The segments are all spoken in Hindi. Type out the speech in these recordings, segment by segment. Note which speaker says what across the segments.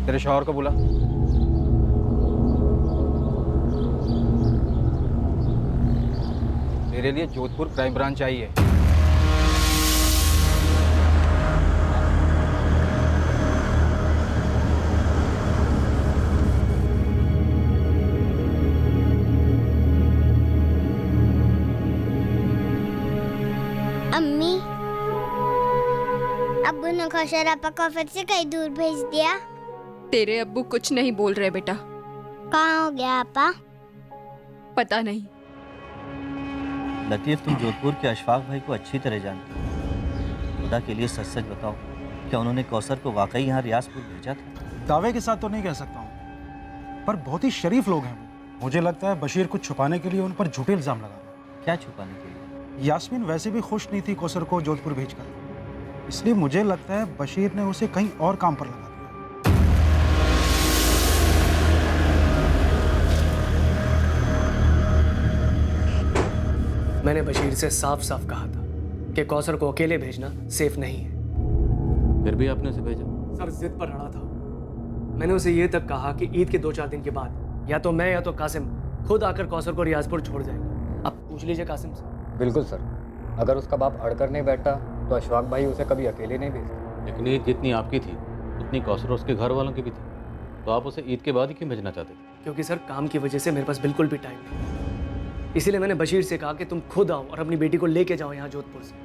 Speaker 1: तेरे शौहर को बुला। मेरे लिए जोधपुर क्राइम ब्रांच चाहिए।
Speaker 2: अम्मी, अब्बू ने कौशल आपा को फिर से कहीं दूर भेज दिया।
Speaker 3: तेरे अब्बू कुछ नहीं बोल रहे बेटा।
Speaker 2: कहाँ हो गया आपा?
Speaker 3: पता नहीं।
Speaker 4: लतीफ, तुम जोधपुर के अशफाक भाई को अच्छी तरह जानते हो। खुदा के लिए सच सच बताओ, क्या उन्होंने कौसर को वाकई यहाँ रियासपुर भेजा था?
Speaker 5: दावे के साथ तो नहीं कह सकता हूँ, पर बहुत ही शरीफ लोग हैं वो। मुझे लगता है बशीर कुछ छुपाने के लिए उन पर झूठे इल्जाम लगा रहा है।
Speaker 4: क्या छुपाने के लिए?
Speaker 5: यास्मीन वैसे भी खुश नहीं थी कौसर को जोधपुर भेजकर, इसलिए मुझे लगता है बशीर ने उसे कहीं और काम पर लगा दिया।
Speaker 6: मैंने बशीर से साफ साफ कहा था कि कौसर को अकेले भेजना सेफ नहीं है।
Speaker 7: फिर भी आपने उसे भेजा?
Speaker 6: सर जिद पर अड़ा था। मैंने उसे ये तक कहा कि ईद के 2-4 दिन के बाद या तो मैं या तो कासिम खुद आकर कौसर को रियाजपुर छोड़ जाएंगे। अब पूछ लीजिए कासिम से।
Speaker 8: बिल्कुल सर, अगर उसका बाप अड़कर नहीं बैठता तो अशफाक भाई उसे कभी अकेले नहीं भेजते।
Speaker 7: लेकिन ईद जितनी आपकी थी उतनी कौसर उसके घर वालों की भी थी, तो आप उसे ईद के बाद ही क्यों भेजना चाहते थे?
Speaker 6: क्योंकि सर काम की वजह से मेरे पास बिल्कुल भी टाइम नहीं, इसीलिए मैंने बशीर से कहा कि तुम खुद आओ और अपनी बेटी को लेके जाओ यहाँ जोधपुर से,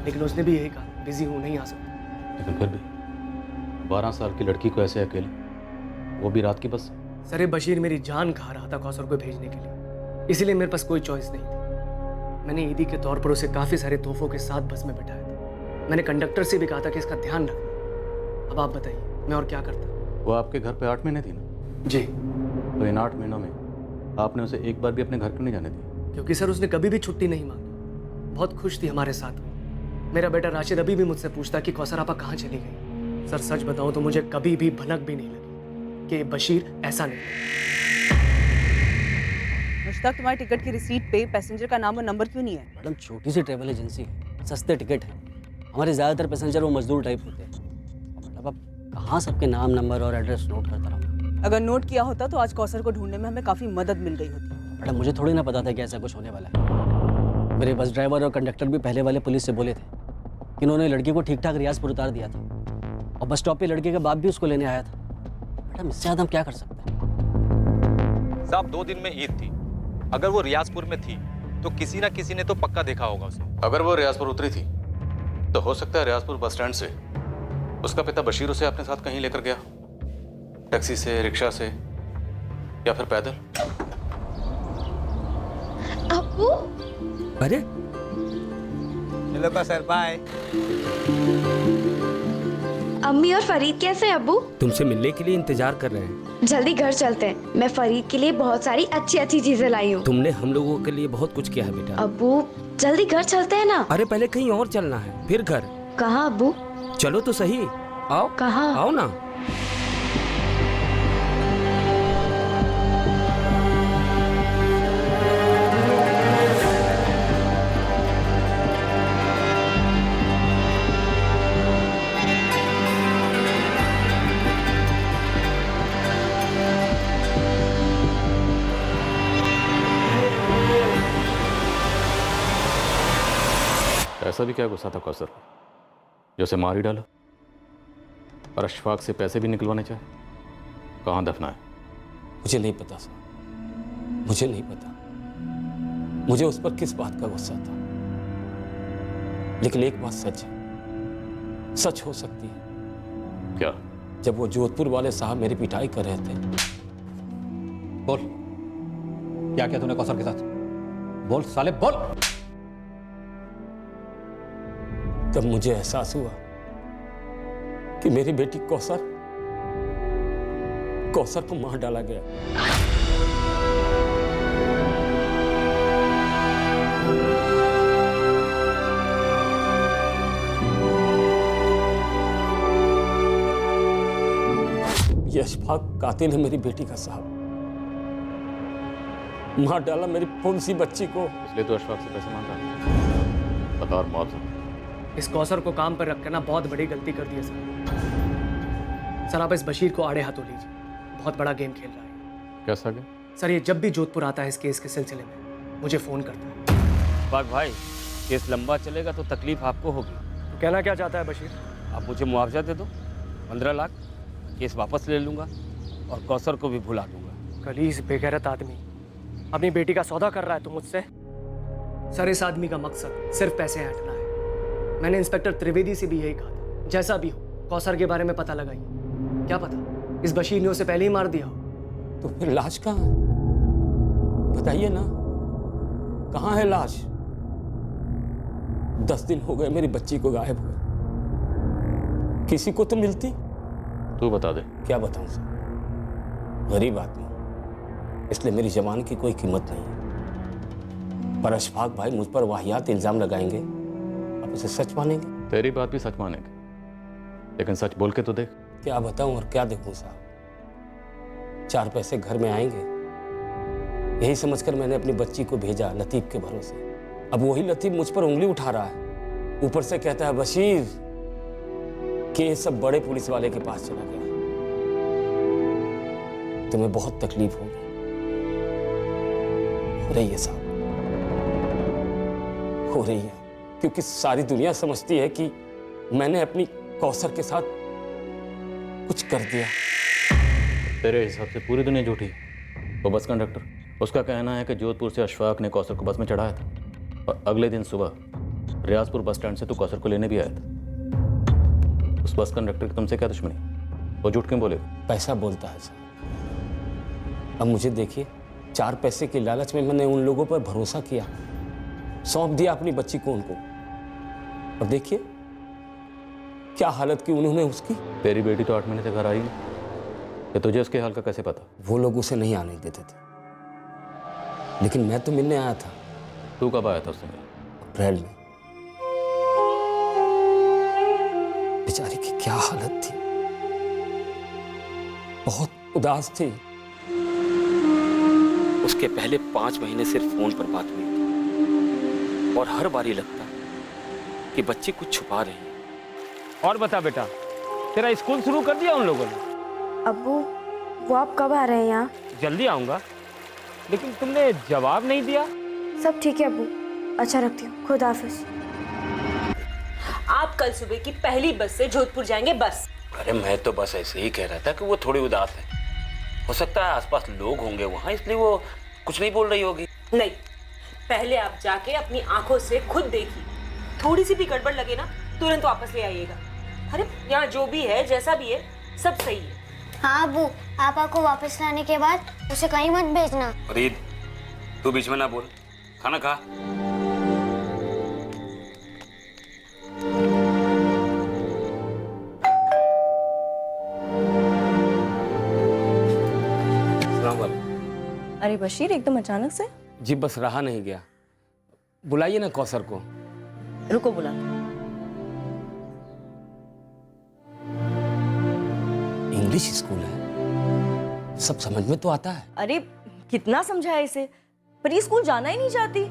Speaker 6: लेकिन उसने भी यही कहा बिजी हूँ, नहीं आ सकता।
Speaker 7: लेकिन फिर भी 12 साल की लड़की को ऐसे अकेले, वो भी रात की बस?
Speaker 6: सर बशीर मेरी जान खा रहा था कौसर को भेजने के लिए, इसीलिए मेरे पास कोई चॉइस नहीं थी। मैंने ईदी के तौर पर उसे काफ़ी सारे तोहफों के साथ बस में बिठाया था। मैंने कंडक्टर से भी कहा था कि इसका ध्यान रखना। अब आप बताइए मैं और क्या करता?
Speaker 7: वो आपके घर पे 8 महीने थी ना?
Speaker 6: जी।
Speaker 7: तो इन 8 महीनों में आपने उसे एक बार भी अपने घर क्यों नहीं जाने दिया?
Speaker 6: क्योंकि सर उसने कभी भी छुट्टी नहीं मांगी, बहुत खुश थी हमारे साथ वो। मेरा बेटा राशिद अभी भी मुझसे पूछता कि कौसर आपा कहाँ चली गई। सर सच बताऊं तो मुझे कभी भी भनक भी नहीं लगी कि बशीर ऐसा नहीं।
Speaker 9: मुश्ताक, तुम्हारी टिकट की रिसीट पे पैसेंजर का नाम और नंबर क्यों नहीं है?
Speaker 10: मैडम, छोटी सी ट्रैवल एजेंसी है, सस्ते टिकट हैं। हमारे ज़्यादातर पैसेंजर वो मजदूर टाइप होते हैं। मतलब अब कहाँ सबके नाम, नंबर और एड्रेस नोट करता रहूँ?
Speaker 9: अगर नोट किया होता तो आज कौसर को ढूंढने में हमें काफ़ी मदद मिल गई होती।
Speaker 10: मैडम, मुझे थोड़ी ना पता था कि ऐसा कुछ होने वाला है। मेरे बस ड्राइवर और कंडक्टर भी पहले वाले पुलिस से बोले थे कि इन्होंने लड़की को ठीक ठाक रियाजपुर उतार दिया था, और बस स्टॉप पे लड़के के बाप भी उसको लेने आया था। मैडम, इससे ज़्यादा हम क्या कर सकते हैं?
Speaker 1: साहब 2 दिन में ईद थी, अगर वो रियाजपुर में थी तो किसी ना किसी ने तो पक्का देखा होगा उसे।
Speaker 7: अगर वो रियाजपुर उतरी थी तो हो सकता है रियाजपुर बस स्टैंड से उसका पिता बशीर उसे अपने साथ कहीं लेकर गया, टैक्सी से, रिक्शा से, या फिर पैदल।
Speaker 2: अब्बू,
Speaker 8: अरे
Speaker 1: चलो का सर, बाय।
Speaker 11: अम्मी और फरीद कैसे हैं अब्बू?
Speaker 8: तुमसे मिलने के लिए इंतजार कर रहे हैं।
Speaker 11: जल्दी घर चलते हैं, मैं फरीद के लिए बहुत सारी अच्छी अच्छी चीजें लाई हूँ।
Speaker 8: तुमने हम लोगों के लिए बहुत कुछ किया है बेटा।
Speaker 11: अब्बू जल्दी घर चलते हैं ना।
Speaker 8: अरे पहले कहीं और चलना है, फिर घर।
Speaker 11: कहाँ अब्बू?
Speaker 8: चलो तो सही, आओ।
Speaker 11: कहाँ?
Speaker 8: आओ ना।
Speaker 7: ऐसा भी क्या गुस्सा था कौसर को जो उसे मार ही डाला, और अशफाक से पैसे भी निकलवाने चाहे? कहाँ दफना है?
Speaker 10: मुझे नहीं पता सर, मुझे नहीं पता। मुझे उस पर किस बात का गुस्सा था, लेकिन एक बात सच है, सच हो सकती है।
Speaker 7: क्या?
Speaker 10: जब वो जोधपुर वाले साहब मेरी पिटाई कर रहे थे।
Speaker 8: बोल, क्या किया तूने कौसर के साथ? बोल साले, बोल।
Speaker 10: तब मुझे एहसास हुआ कि मेरी बेटी कौसर को मार डाला गया। ये अशफाक कातिल है मेरी बेटी का साहब, मार डाला मेरी कौन-सी बच्ची को।
Speaker 7: इसलिए तो अशफाक से पैसे मांग रहा है, बतौर मुआवजा।
Speaker 6: इस कौसर को काम पर रखकर ना बहुत बड़ी गलती कर दी है सर। सर आप इस बशीर को आड़े हाथों लीजिए, बहुत बड़ा गेम खेल रहा है।
Speaker 7: कैसा गया?
Speaker 6: सर ये जब भी जोधपुर आता है इस केस के सिलसिले में मुझे फ़ोन करता है।
Speaker 12: बाग भाई, केस लंबा चलेगा तो तकलीफ आपको होगी।
Speaker 6: तो कहना क्या चाहता है बशीर?
Speaker 12: आप मुझे मुआवजा दे दो 15 लाख, केस वापस ले लूँगा और कौसर को भी भुला दूंगा।
Speaker 6: कलीस बेगैरत आदमी अपनी बेटी का सौदा कर रहा है तो मुझसे? सर इस आदमी का मकसद सिर्फ पैसे ऐंठना है। मैंने इंस्पेक्टर त्रिवेदी से भी यही कहा था, जैसा भी हो कौसर के बारे में पता लगाइए। क्या पता इस बशीर ने उसे पहले ही मार दिया हो।
Speaker 12: तो फिर लाश कहाँ है? बताइए ना, कहाँ है लाश? 10 दिन हो गए मेरी बच्ची को गायब हुए। किसी को तो मिलती।
Speaker 7: तू बता दे।
Speaker 12: क्या बताऊं सर, गरीब आदमी, इसलिए मेरी जवान की कोई कीमत नहीं है। पर अशफाक भाई मुझ पर वाहियात इल्जाम लगाएंगे, आप इसे सच मानेंगे?
Speaker 7: तेरी बात भी सच मानेंगे, लेकिन सच बोल के तो देख।
Speaker 12: क्या बताऊं और क्या देखूं साहब, 4 पैसे घर में आएंगे यही समझकर मैंने अपनी बच्ची को भेजा लतीफ के भरोसे। अब वही लतीफ मुझ पर उंगली उठा रहा है, ऊपर से कहता है बशीर कि ये सब बड़े पुलिस वाले के पास चला गया। तुम्हें बहुत तकलीफ होगी, हो रही है साहब, हो रही है, क्योंकि सारी दुनिया समझती है कि मैंने अपनी कौसर के साथ कुछ कर दिया।
Speaker 7: तेरे हिसाब से पूरी दुनिया झूठी है। वो बस कंडक्टर, उसका कहना है कि जोधपुर से अशफाक ने कौसर को बस में चढ़ाया था और अगले दिन सुबह रियाजपुर बस स्टैंड से तू कौसर को लेने भी आया था। उस बस कंडक्टर की तुमसे क्या दुश्मनी? वो झूठ क्यों बोले?
Speaker 12: पैसा बोलता है साहब। अब मुझे देखिए, 4 पैसे के लालच में मैंने उन लोगों पर भरोसा किया, सौंप दिया अपनी बच्ची को उनको, और देखिए क्या हालत की उन्होंने उसकी।
Speaker 7: तेरी बेटी तो 8 महीने से घर आई नहीं, तो तुझे उसके हाल का कैसे पता?
Speaker 12: वो लोग उसे नहीं आने देते थे, लेकिन मैं तो मिलने आया था।
Speaker 7: तू कब आया था उससे मिलने?
Speaker 12: अप्रैल में। बेचारी की क्या हालत थी, बहुत उदास थी। उसके पहले 5 महीने सिर्फ फोन पर बात हुई थी और हर बार ये लगता कि बच्ची कुछ छुपा रही है। और बता बेटा, तेरा स्कूल शुरू कर दिया उन लोगों ने?
Speaker 11: अब्बू वो आप कब आ रहे हैं यहाँ?
Speaker 12: जल्दी आऊंगा, लेकिन तुमने जवाब नहीं दिया।
Speaker 11: सब ठीक है अब्बू, अच्छा रखती हूँ, खुदा हाफिज।
Speaker 9: आप कल सुबह की पहली बस से जोधपुर जाएंगे बस।
Speaker 12: अरे मैं तो बस ऐसे ही कह रहा था कि वो थोड़ी उदास है, हो सकता है आसपास लोग होंगे वहाँ, इसलिए वो कुछ नहीं बोल रही होगी।
Speaker 9: नहीं, पहले आप जाके अपनी आंखों से खुद देखिए, थोड़ी सी भी गड़बड़ लगे ना तुरंत वापस ले आइएगा। अरे यहाँ जो भी है जैसा भी है सब सही है।
Speaker 2: हाँ अबू, पापा को वापस लाने के बाद उसे कहीं मत भेजना।
Speaker 12: फरीद तू बीच में ना बोल, खाना खा।
Speaker 9: अरे बशीर, एकदम अचानक से?
Speaker 12: जी बस रहा नहीं गया, बुलाइए ना कौसर को।
Speaker 9: रुको बुला।
Speaker 12: इंग्लिश स्कूल है, सब समझ में तो आता है।
Speaker 9: अरे कितना समझाया इसे, पर ये स्कूल जाना ही नहीं चाहती।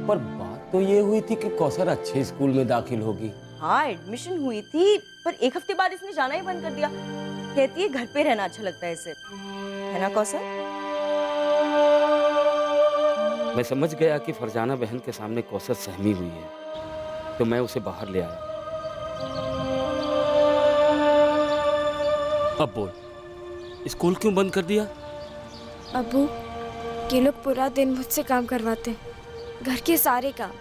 Speaker 12: पर बात तो ये हुई थी कि कौसर अच्छे स्कूल में दाखिल होगी।
Speaker 9: हाँ एडमिशन हुई थी, पर 1 हफ्ते बाद इसने जाना ही बंद कर दिया। कहती है घर पे रहना अच्छा लगता है इसे, है ना कौसर?
Speaker 12: मैं समझ गया कि फरजाना बहन के सामने कौसर सहमी हुई है, तो मैं उसे बाहर ले आया। अब बोल, स्कूल क्यों बंद कर दिया?
Speaker 11: अब्बू ये लोग पूरा दिन मुझसे काम करवाते हैं, घर के सारे काम।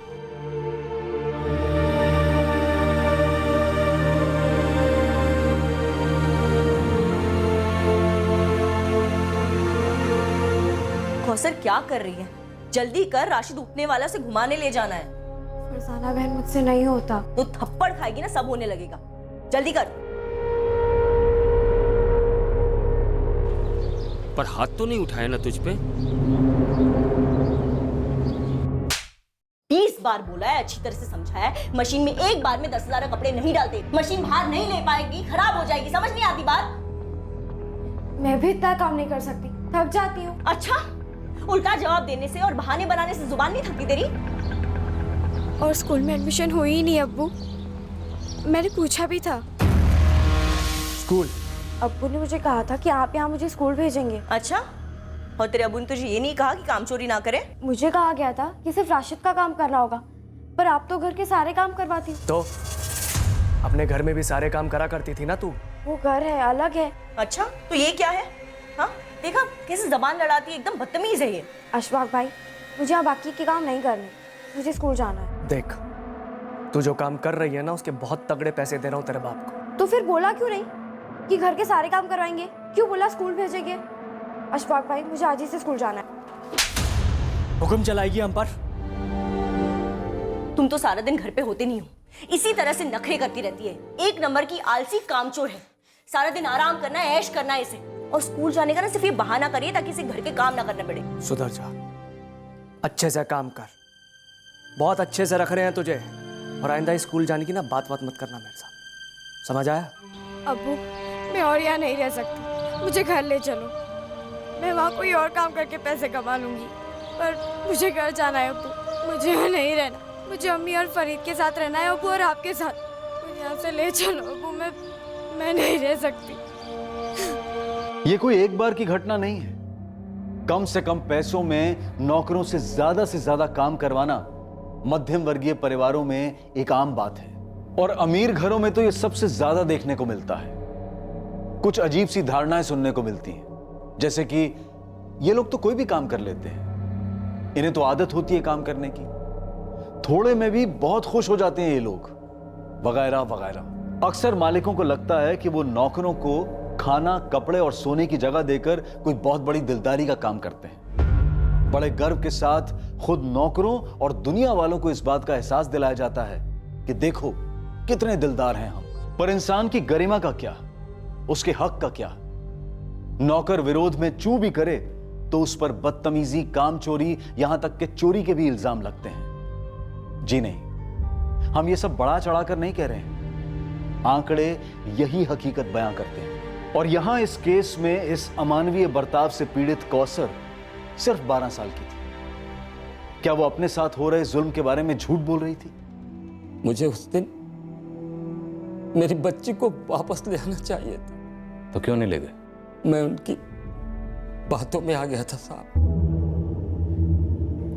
Speaker 9: कौसर क्या कर रही है? जल्दी कर, राशिद उठने वाला से घुमाने ले जाना है।
Speaker 11: फरजाना बहन मुझसे नहीं होता।
Speaker 9: तो थप्पड़ खाएगी ना, सब होने लगेगा। जल्दी कर।
Speaker 12: पर हाथ तो नहीं उठाया ना तुझ पे?
Speaker 9: 20 बार बोला है, अच्छी तरह से समझाया है। मशीन में एक बार में 10,000 कपड़े नहीं डालते, मशीन बाहर नहीं ले पाएगी, खराब हो जाएगी। समझ नहीं आती बात?
Speaker 11: मैं भी इतना काम नहीं कर सकती, थक जाती हूँ।
Speaker 9: अच्छा, उल्टा जवाब देने से और बहाने बनाने से जुबान नहीं थकती तेरी?
Speaker 11: और स्कूल में एडमिशन हुई ही नहीं अब्बू, मैंने पूछा भी था।
Speaker 12: स्कूल
Speaker 11: अब्बू ने मुझे कहा था कि आप यहाँ मुझे स्कूल भेजेंगे।
Speaker 13: अच्छा, और तेरे अब्बू ने तुझे ये नहीं कहा कि काम चोरी ना करे?
Speaker 11: मुझे कहा गया था कि सिर्फ राशिद का काम करना होगा, पर आप तो घर के सारे काम करवाती।
Speaker 6: तो अपने घर में भी सारे काम करा करती थी ना तू।
Speaker 11: वो घर है, अलग है।
Speaker 13: अच्छा, तो ये क्या है? हाँ, देखा कैसे जबान लड़ाती है, एकदम बदतमीज है ये।
Speaker 11: अशफाक भाई, मुझे यहाँ बाकी के काम नहीं करने, मुझे स्कूल जाना है।
Speaker 6: देख, तू जो काम कर रही है ना, उसके बहुत तगड़े पैसे दे रहा हूँ तेरे बाप को।
Speaker 11: तो फिर बोला क्यों नहीं कि घर के सारे काम करवाएंगे? क्यों बोला स्कूल भेजेंगे? अशफाक भाई, मुझे आज ही से स्कूल जाना है।
Speaker 6: हुक्म चलाएगी हम पर?
Speaker 13: तुम तो सारा दिन घर पे होते नहीं हो, इसी तरह से नखरे करती रहती है। एक नंबर की आलसी कामचोर है। सारा दिन आराम करना है, ऐश करना है इसे, और स्कूल जाने का ना सिर्फ ये बहाना करिए ताकि इसे घर के काम ना करने पड़े।
Speaker 6: सुधर जा, अच्छे से काम कर, बहुत अच्छे से रख रहे हैं तुझे, और आइंदा स्कूल जाने की ना बात मत करना मेरे साथ, समझ आया?
Speaker 11: अब्बू, मैं और यहाँ नहीं रह सकती, मुझे घर ले चलो। मैं वहाँ कोई और काम करके पैसे कमा लूंगी, पर मुझे घर जाना है अब्बू, मुझे यहाँ नहीं रहना। मुझे अम्मी और फरीद के साथ रहना है अब्बू, और आपके साथ। मुझे यहाँ से ले चलो अब्बू, मैं नहीं रह सकती।
Speaker 14: ये कोई एक बार की घटना नहीं है। कम से कम पैसों में नौकरों से ज्यादा काम करवाना मध्यम वर्गीय परिवारों में एक आम बात है, और अमीर घरों में तो ये सबसे ज्यादा देखने को मिलता है। कुछ अजीब सी धारणाएं सुनने को मिलती हैं, जैसे कि ये लोग तो कोई भी काम कर लेते हैं, इन्हें तो आदत होती है काम करने की, थोड़े में भी बहुत खुश हो जाते हैं ये लोग, वगैरह वगैरह। अक्सर मालिकों को लगता है कि वो नौकरों को खाना, कपड़े और सोने की जगह देकर कोई बहुत बड़ी दिलदारी का काम करते हैं। बड़े गर्व के साथ खुद नौकरों और दुनिया वालों को इस बात का एहसास दिलाया जाता है कि देखो कितने दिलदार हैं हम। पर इंसान की गरिमा का क्या, उसके हक का क्या? नौकर विरोध में चूं भी करे तो उस पर बदतमीजी, काम चोरी, यहां तक कि चोरी के भी इल्जाम लगते हैं। जी नहीं, हम ये सब बढ़ा चढ़ाकर नहीं कह रहे हैं, आंकड़े यही हकीकत बयां करते हैं। और यहां इस केस में इस अमानवीय बर्ताव से पीड़ित कौसर सिर्फ 12 साल की थी। क्या वो अपने साथ हो रहे जुल्म के बारे में झूठ बोल रही थी?
Speaker 12: मुझे उस दिन मेरी बच्ची को वापस ले आना चाहिए था।
Speaker 7: तो क्यों नहीं ले गए?
Speaker 12: मैं उनकी बातों में आ गया था साहब।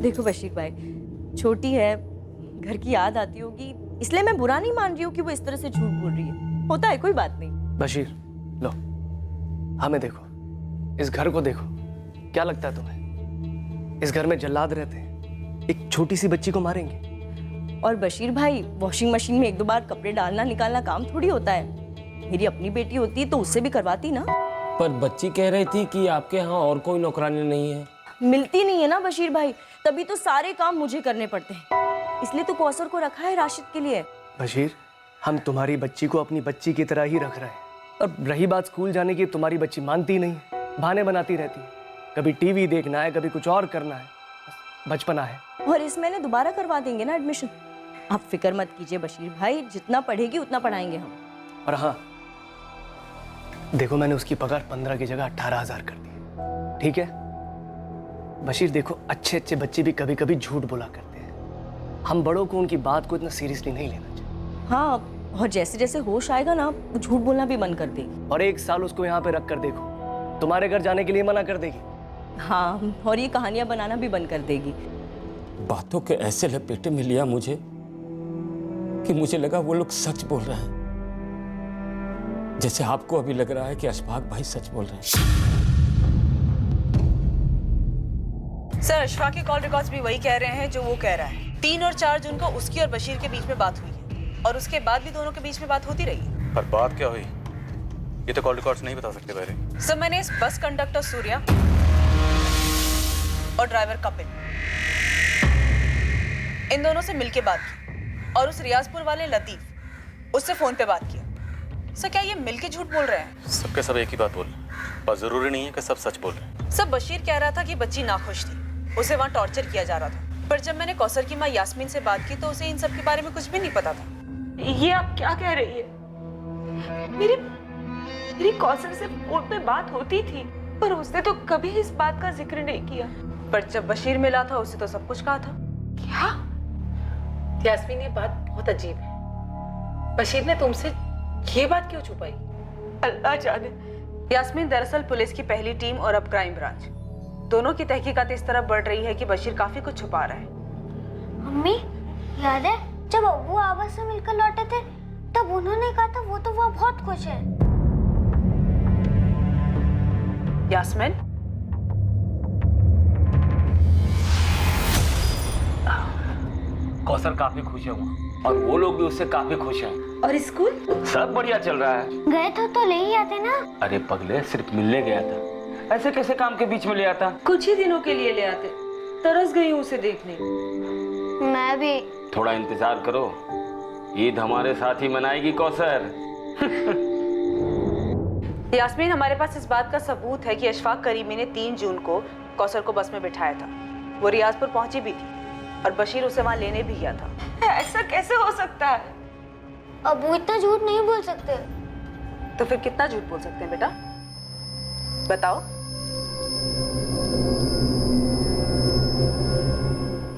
Speaker 13: देखो बशीर भाई, छोटी है, घर की याद आती होगी, इसलिए मैं बुरा नहीं मान रही हूँ कि वो इस तरह से झूठ बोल रही है। होता है, कोई बात नहीं।
Speaker 6: बशीर, लो, हमें देखो, इस घर को देखो, क्या लगता है तुम्हें इस घर में जल्लाद रहते हैं, एक छोटी सी बच्ची को मारेंगे?
Speaker 13: और बशीर भाई, वॉशिंग मशीन में 1-2 बार कपड़े डालना निकालना काम थोड़ी होता है। मेरी अपनी बेटी होती तो उससे भी करवाती ना।
Speaker 12: पर बच्ची कह रही थी कि आपके यहाँ और कोई नौकरानी नहीं है।
Speaker 13: मिलती नहीं है ना बशीर भाई, तभी तो सारे काम मुझे करने पड़ते हैं। इसलिए तो कौसर को रखा है राशिद के लिए।
Speaker 6: बशीर, हम तुम्हारी बच्ची को अपनी बच्ची की तरह ही रख रहे हैं, और रही बात स्कूल जाने की, तुम्हारी बच्ची मानती नहीं है, बहाने बनाती रहती है। कभी टीवी देखना है, कभी कुछ और करना है, बचपना है।
Speaker 13: और इस महीने दोबारा करवा देंगे ना एडमिशन। आप फिक्र मत कीजिए बशीर भाई, जितना पढ़ेगी उतना पढ़ाएंगे हम।
Speaker 6: और हाँ, देखो, मैंने उसकी पगार 15 की जगह 18,000 कर दी, ठीक है? बशीर देखो, अच्छे अच्छे बच्चे भी कभी कभी झूठ बोला करते हैं। हम बड़ों को उनकी बात को इतना सीरियसली नहीं लेना चाहिए।
Speaker 13: हाँ, और जैसे जैसे होश आएगा ना, वो झूठ बोलना भी बंद कर देगी।
Speaker 6: और 1 साल उसको यहाँ पे रख कर देखो, तुम्हारे घर जाने के लिए मना कर देगी।
Speaker 13: हाँ, और ये कहानियां बनाना भी बंद कर देगी।
Speaker 12: बातों के ऐसे लपेटे में लिया मुझे कि मुझे लगा वो लोग सच बोल रहे हैं, जैसे आपको अभी लग रहा है कि अशफाक भाई सच बोल रहे हैं।
Speaker 9: सर, अशफाक के कॉल रिकॉर्ड्स भी वही कह रहे हैं जो वो कह रहा है। 3 और 4 जून को उसकी और बशीर के बीच में बात हुई है, और उसके बाद भी दोनों के बीच में बात होती रही है।
Speaker 1: पर बात क्या हुई ये तो कॉल रिकॉर्ड्स नहीं बता सकते बहरे।
Speaker 9: सर, मैंने इस बस कंडक्टर सूर्या और ड्राइवर कपिल, इन दोनों से मिलके बात की, और उस रियाजपुर वाले लतीफ, उससे फोन पे बात किया। सर, क्या ये मिलके झूठ बोल रहे हैं?
Speaker 1: सबके सब एक ही बात बोल रहे हैं, पर जरूरी नहीं है कि सब सच बोल रहे हैं।
Speaker 9: सर, बशीर कह रहा था कि बच्ची नाखुश थी, उसे वहाँ टॉर्चर किया जा रहा था, पर जब मैंने कौसर की माँ यास्मीन से बात की तो उसे इन सब के बारे में कुछ भी नहीं पता था।
Speaker 15: ये आप क्या कह रही है? मेरी कौसर से फोन पे बात होती थी, पर उसने तो कभी इस बात का जिक्र नहीं किया।
Speaker 9: पर जब बशीर मिला था उसे तो सब कुछ कहा था।
Speaker 15: क्या?
Speaker 9: यास्मीन, ये बात बहुत अजीब है। बशीर ने तुमसे ये बात क्यों छुपाई?
Speaker 15: अल्लाह जाने
Speaker 9: यास्मीन, दरअसल पुलिस की पहली टीम और अब क्राइम ब्रांच दोनों की तहकीकात इस तरह बढ़ रही है कि बशीर काफी कुछ छुपा रहा है।
Speaker 2: मम्मी, याद है जब अब्बू आबा से मिलकर लौटे थे तब उन्होंने कहा था वो तो वहाँ बहुत खुश है।
Speaker 9: यास्मीन,
Speaker 12: कौसर काफी खुश है वहाँ और वो लोग भी उससे काफी खुश हैं।
Speaker 9: और स्कूल
Speaker 12: सब बढ़िया चल रहा है।
Speaker 2: गए तो ले ही आते ना।
Speaker 12: अरे पगले, सिर्फ मिलने गया था, ऐसे कैसे काम के बीच में ले आता?
Speaker 9: कुछ ही दिनों के लिए ले आते। तरस गई हूँ उसे देखने।
Speaker 2: मैं भी।
Speaker 12: थोड़ा इंतजार करो, ईद हमारे साथ ही मनाएगी कौसर।
Speaker 9: यास्मीन, हमारे पास इस बात का सबूत है कि अशफाक करीमी ने 3 जून को कौसर को बस में बिठाया था। वो रियाजपुर पहुंची भी थी और बशीर उसे वहां लेने भी गया था।
Speaker 15: ऐसा कैसे हो सकता है?
Speaker 2: अब्बू इतना झूठ नहीं बोल सकते।
Speaker 9: तो फिर कितना झूठ बोल सकते हैं बेटा, बताओ।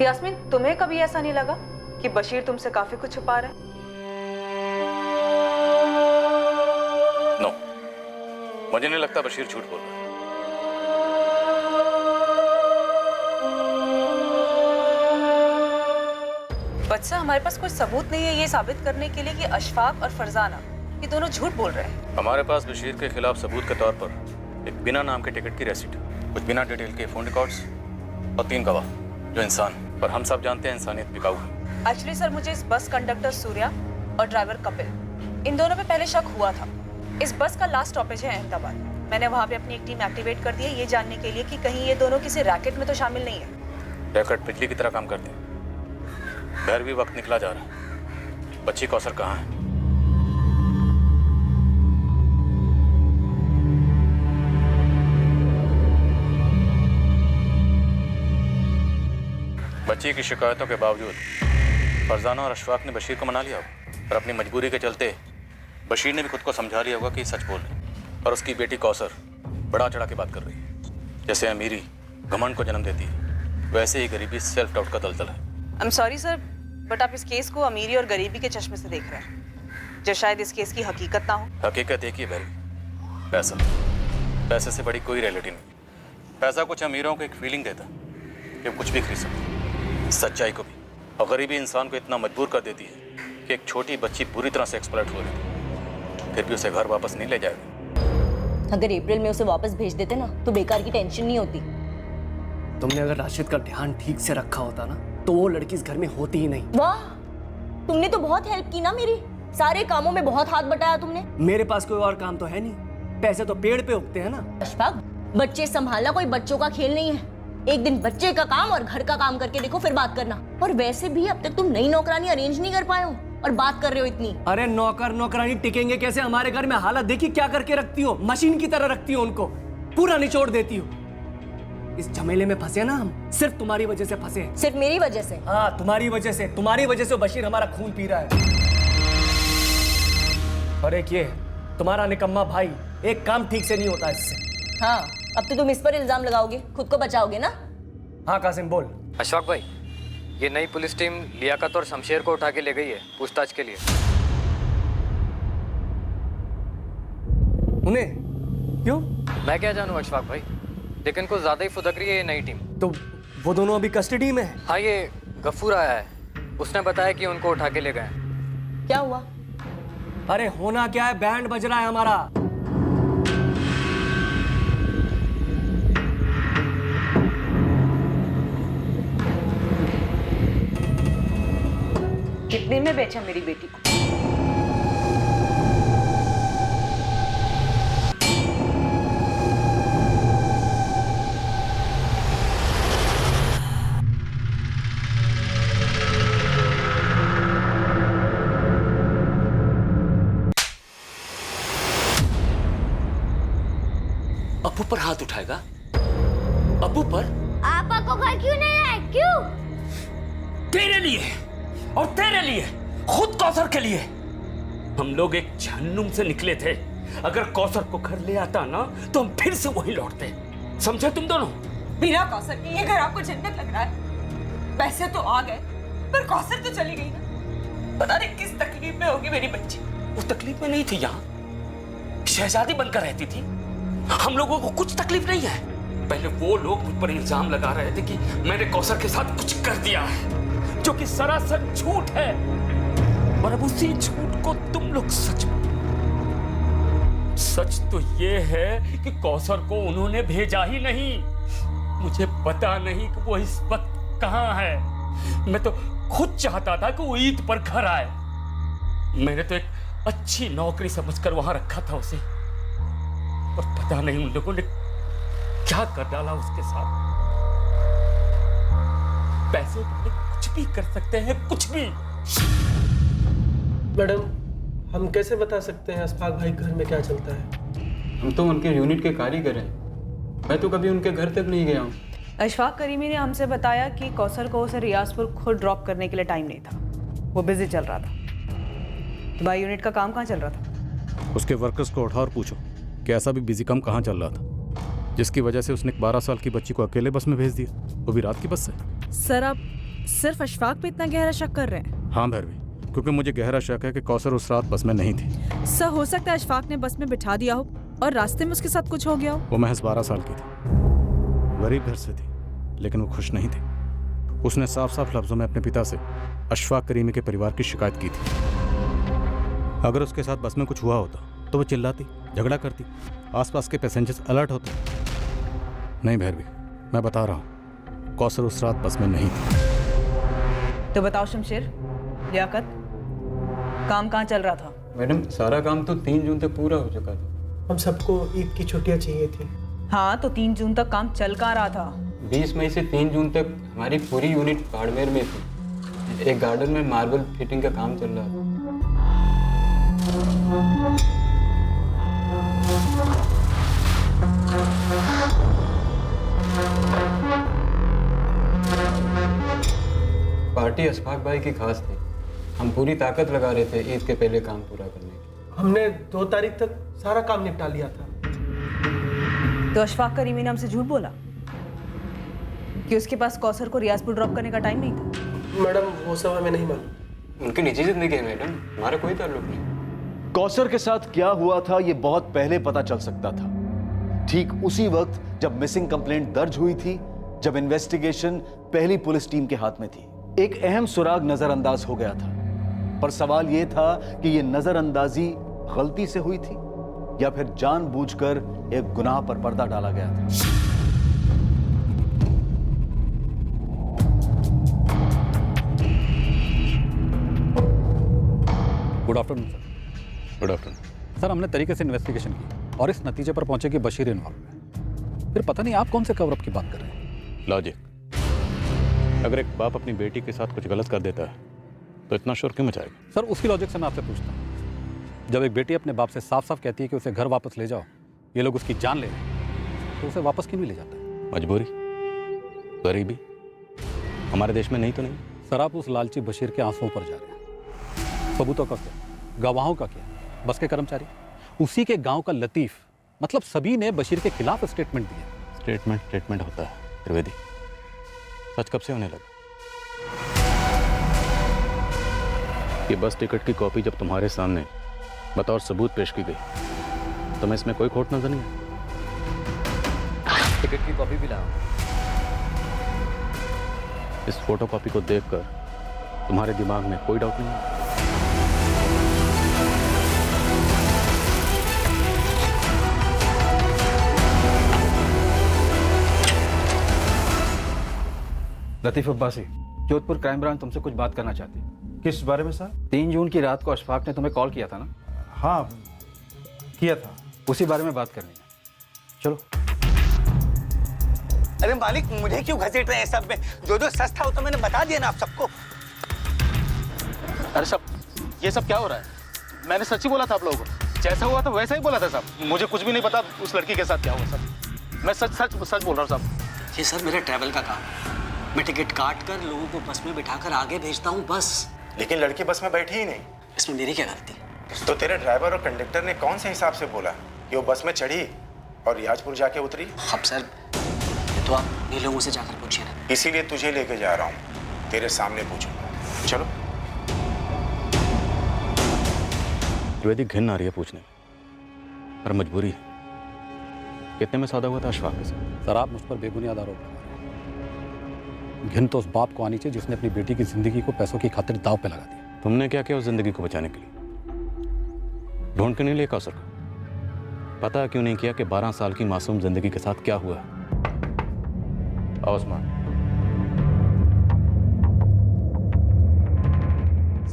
Speaker 9: यास्मीन, तुम्हें कभी ऐसा नहीं लगा कि बशीर तुमसे काफी कुछ छुपा रहा है?
Speaker 7: नो, मुझे नहीं लगता बशीर झूठ बोल रहा है।
Speaker 9: बच्चा, हमारे पास कोई सबूत नहीं है ये साबित करने के लिए कि अशफाक और फरजाना ये दोनों झूठ बोल रहे हैं।
Speaker 7: हमारे पास बशीर के खिलाफ सबूत के तौर पर एक बिना नाम के टिकट की रसीद, कुछ बिना डिटेल के फोन रिकॉर्ड्स और 3 गवाह जो इंसान, पर हम सब जानते हैं इंसानियत बिकाऊ है।
Speaker 9: एक्चुअली सर, मुझे इस बस कंडक्टर सूर्या और ड्राइवर कपिल, इन दोनों पे पहले शक हुआ था। इस बस का लास्ट स्टॉपेज है अहमदाबाद। मैंने वहाँ पे अपनी एक टीम एक्टिवेट कर दी है ये जानने के लिए कि कहीं ये दोनों किसी रैकेट में तो शामिल नहीं है।
Speaker 7: रैकेट बिजली की तरह काम करते हैं। घर भी वक्त निकला जा रहा है। बच्ची कौसर कहाँ है? बच्ची की शिकायतों के बावजूद फरजाना और अशफाक ने बशीर को मना लिया होगा और अपनी मजबूरी के चलते बशीर ने भी खुद को समझा लिया होगा कि सच बोल रहे हैं और उसकी बेटी कौसर बढ़ा चढ़ा के बात कर रही है। जैसे अमीरी घमंड को जन्म देती है, वैसे ही गरीबी सेल्फ डाउट का दलदल है।
Speaker 9: I am sorry sir, but आप इस केस को अमीरी और गरीबी के चश्मे से देख रहे हैं, जो शायद इस केस की हकीकत ना हो।
Speaker 7: हकीकत एक ही है, पैसा। पैसे से बड़ी कोई रियलिटी नहीं। पैसा कुछ अमीरों को एक फीलिंग देता है कि कुछ भी खरीद सकते, सच्चाई को भी। और गरीबी इंसान को इतना मजबूर कर देती है कि एक छोटी बच्ची बुरी तरह से एक्सप्लॉइट हो रही है, फिर भी उसे घर वापस नहीं ले जाएगा।
Speaker 13: अगर अप्रैल में उसे वापस भेज देते ना तो बेकार की टेंशन नहीं होती।
Speaker 6: तुमने अगर राशिद का ध्यान ठीक से रखा होता ना तो वो लड़की इस घर में होती ही नहीं।
Speaker 13: वाह, तुमने तो बहुत हेल्प की ना मेरी, सारे कामों में बहुत हाथ बटाया तुमने।
Speaker 6: मेरे पास कोई और काम तो है नहीं, पैसे तो पेड़ पे उगते हैं ना।
Speaker 13: अशफाक, बच्चे संभालना कोई बच्चों का खेल नहीं है। एक दिन बच्चे का काम और घर का काम करके देखो, फिर बात करना। और वैसे भी अब तक तुम नई नौकरानी अरेंज नहीं कर पाए हो और बात कर रहे हो इतनी।
Speaker 6: अरे नौकर नौकरानी टिकेंगे कैसे? हमारे घर में हालत देखी क्या करके रखती हो, मशीन की तरह रखती हो उनको, पूरा निचोड़ देती हो। इस झमेले में फंसे ना हम, सिर्फ तुम्हारी वजह से फंसे।
Speaker 13: सिर्फ मेरी वजह से?
Speaker 6: हाँ, तुम्हारी वजह से। तुम्हारी वजह से बशीर हमारा खून पी रहा है। और एक ये तुम्हारा निकम्मा भाई, एक काम ठीक से नहीं होता इससे।
Speaker 13: हाँ, अब तो तुम इस पर इल्जाम लगाओगे, खुद को बचाओगे ना?
Speaker 6: हाँ कासिम बोल।
Speaker 16: अशफाक भाई, ये नई पुलिस टीम लियाकत और शमशेर को उठा के ले गई है पूछताछ के लिए।
Speaker 6: उन्हें क्यों?
Speaker 16: मैं क्या जानूं अशफाक भाई, लेकिन कुछ ज्यादा ही फुदक रही है ये नई टीम।
Speaker 6: तो वो दोनों अभी कस्टडी में है?
Speaker 16: हाँ, ये गफूर आया है, उसने बताया कि उनको उठा के ले गए।
Speaker 13: क्या हुआ?
Speaker 6: अरे होना क्या है, बैंड बज रहा है हमारा।
Speaker 9: कितने में बेचा मेरी बेटी को?
Speaker 12: अब्बू पर हाथ उठाएगा? अब्बू पर?
Speaker 2: आपा को घर क्यों नहीं लाए? क्यों?
Speaker 12: तेरे लिए और तेरे लिए, खुद कौसर के लिए। हम लोग एक जहन्नुम से निकले थे। अगर कौसर को घर ले आता ना तो हम फिर से वही लौटते। समझे तुम दोनों?
Speaker 15: बिना कौसर के ये घर आपको जन्नत लग रहा है। पैसे तो आ गए पर कौसर तो चली गई ना। पता नहीं किस तकलीफ में होगी मेरी बच्ची।
Speaker 12: वो तकलीफ में नहीं थी, यहाँ शहजादी बनकर रहती थी। हम लोगों को कुछ तकलीफ नहीं है। पहले वो लोग मुझ पर इल्जाम लगा रहे थे कि मैंने कौसर के साथ कुछ कर दिया है, जो कि सरासर झूठ है। और अब उसी झूठ को तुम लोग सच मान। सच तो ये है कि कौसर को उन्होंने भेजा ही नहीं। मुझे पता नहीं कि वो इस वक्त कहां है। मैं तो खुद चाहता था कि वो ईद पर घर आए। मैंने तो एक अच्छी नौकरी समझकर वहां रखा था उसे, और पता नहीं उन लोगों ने क्या कर डाला उसके साथ। पैसे के लिए कुछ भी कर सकते हैं, कुछ भी।
Speaker 6: मैडम, हम कैसे बता सकते हैं अशफाक भाई घर में क्या चलता है?
Speaker 17: हम तो उनके यूनिट के कारीगर हैं। मैं तो कभी उनके घर तक नहीं गया हूँ।
Speaker 9: अशफाक करीमी ने हमसे बताया कि कौसर को उसे रियाजपुर खुद ड्रॉप करने के लिए टाइम नहीं था, वो बिजी चल रहा था। तो भाई यूनिट का काम कहाँ चल रहा था?
Speaker 7: उसके वर्कर्स को उठा और पूछो कि ऐसा भी बिजी कम कहाँ चल रहा था, जिसकी वजह से उसने एक 12 साल की बच्ची को अकेले बस में भेज दिया, वो भी रात की बस से।
Speaker 18: सर, आप सिर्फ अशफाक पे इतना गहरा शक कर रहे हैं?
Speaker 7: हाँ भैरवी, क्योंकि मुझे गहरा शक है कि कौसर उस रात बस में नहीं थी।
Speaker 18: सर, हो सकता है अशफाक ने बस में बिठा दिया हो और रास्ते में उसके साथ कुछ हो गया हो।
Speaker 7: वो महज 12 साल की थी, गरीब घर से थी, लेकिन वो खुश नहीं थी। उसने साफ साफ लफ्जों में अपने पिता से अशफाक करीमी के परिवार की शिकायत की थी। अगर उसके साथ बस में कुछ हुआ होता तो वो चिल्लाती, झगड़ा करती, आसपास के पैसेंजर्स अलर्ट होते। नहीं भैरवी, मैं बता रहा हूँ, कौसर उस रात बस में नहीं थी।
Speaker 9: तो बताओ शमशेर, लियाकत, काम कहाँ चल रहा था?
Speaker 17: मैडम, सारा काम तो 3 जून तक पूरा हो चुका था।
Speaker 6: हम सबको ईद की छुट्टियां चाहिए थी।
Speaker 9: हाँ, तो 3 जून तक काम चल कहाँ रहा था?
Speaker 17: 20 मई से 3 जून तक हमारी पूरी यूनिट बाड़मेर में थी। एक गार्डन में मार्बल फिटिंग का काम चल रहा था। पार्टी अशफाक भाई की खास थी। हम पूरी ताकत लगा रहे थे ईद के पहले काम पूरा करने की।
Speaker 6: हमने 2 तारीख तक सारा काम निपटा लिया था।
Speaker 9: तो अशफाक करीमी ने हमसे झूठ बोला कि उसके पास कौसर को रियाजपुर ड्रॉप करने का टाइम नहीं था?
Speaker 6: मैडम, वो सब हमें नहीं मालूम।
Speaker 17: उनकी निजी जिंदगी है मैडम, हमारा कोई ताल्लुक नहीं।
Speaker 14: कौसर के साथ क्या हुआ था ये बहुत पहले पता चल सकता था, ठीक उसी वक्त जब मिसिंग कंप्लेंट दर्ज हुई थी, जब इन्वेस्टिगेशन पहली पुलिस टीम के हाथ में थी। एक अहम सुराग नजरअंदाज हो गया था, पर सवाल यह था कि यह नजरअंदाजी गलती से हुई थी या फिर जानबूझकर एक गुनाह पर पर्दा डाला गया था।
Speaker 8: Good afternoon sir.
Speaker 7: Good afternoon
Speaker 8: sir, हमने तरीके से इन्वेस्टिगेशन की और इस नतीजे पर पहुंचे कि बशीर इन्वॉल्व है। फिर पता नहीं आप कौन से कवरअप की बात कर रहे हैं।
Speaker 7: लॉजिक, अगर एक बाप अपनी बेटी के साथ कुछ गलत कर देता है तो इतना शोर क्यों मचाएगा?
Speaker 8: सर, उसी लॉजिक से मैं आपसे पूछता हूँ, जब एक बेटी अपने बाप से साफ साफ कहती है कि उसे घर वापस ले जाओ, ये लोग उसकी जान ले रहे हैं, तो उसे वापस क्यों नहीं ले जाता है?
Speaker 7: मजबूरी, गरीबी, हमारे देश में नहीं तो नहीं।
Speaker 8: सर, आप उस लालची बशीर के आंसुओं पर जा रहे हैं। सबूतों का क्या, गवाहों का क्या, बस के कर्मचारी, उसी के गांव का लतीफ, मतलब सभी ने बशीर के खिलाफ स्टेटमेंट दिया।
Speaker 7: स्टेटमेंट होता है त्रिवेदी, सच कब से होने लगा? ये बस टिकट की कॉपी जब तुम्हारे सामने बतौर सबूत पेश की गई तो मैं इसमें कोई खोट नजर नहीं आई।
Speaker 4: टिकट की कॉपी भी लाओ।
Speaker 7: इस फोटो कॉपी को देखकर तुम्हारे दिमाग में कोई डाउट नहीं है?
Speaker 5: लतीफ अब्बासी, जोधपुर क्राइम ब्रांच तुमसे कुछ बात करना चाहती है। किस बारे में सर? 3 जून की रात को अशफाक ने तुम्हें कॉल किया था ना? हाँ, किया था। उसी बारे में बात करनी है। चलो।
Speaker 19: अरे मालिक, मुझे क्यों घसीट रहे हैं सब में? जो सच था वो तो मैंने बता दिया ना आप सबको।
Speaker 20: अरे सब, ये सब क्या हो रहा है? मैंने सच ही बोला था आप लोगों को, जैसा हुआ था वैसा ही बोला था साहब। मुझे कुछ भी नहीं पता उस लड़की के साथ क्या हुआ सर। मैं सच बोल रहा हूँ साहब।
Speaker 10: ये सर मेरे ट्रैवल का काम है। मैं टिकट काट कर लोगों को बस में बिठाकर आगे भेजता हूँ, बस।
Speaker 21: लेकिन लड़की बस में बैठी ही नहीं।
Speaker 10: इसमें मेरी क्या गलती?
Speaker 21: तो तेरे ड्राइवर और कंडक्टर ने कौन से हिसाब से बोला कि वो बस में चढ़ी और रियाजपुर जाके उतरी?
Speaker 10: अब सर, तो आप ये लोगों से जाकर पूछिए ना।
Speaker 21: इसीलिए तुझे लेके जा रहा हूँ, तेरे सामने पूछूंगा। चलो।
Speaker 7: त्रिवेदी, घिन आ रही है पूछने में, पर मजबूरी है। कितने में सौदा हुआ था अशफाक के साथ?
Speaker 8: सर आप मुझ पर बेबुनियाद आरोप लगा रहे हैं। घिन तो उस बाप को आनी चाहिए जिसने अपनी बेटी की जिंदगी को पैसों की खातिर दांव पे लगा दिया।
Speaker 7: तुमने क्या किया उस जिंदगी को बचाने के लिए? ढूंढ के नहीं लिया कौसर को? पता क्यों नहीं किया कि 12 साल की मासूम जिंदगी के साथ क्या हुआ? आओ उस्मान।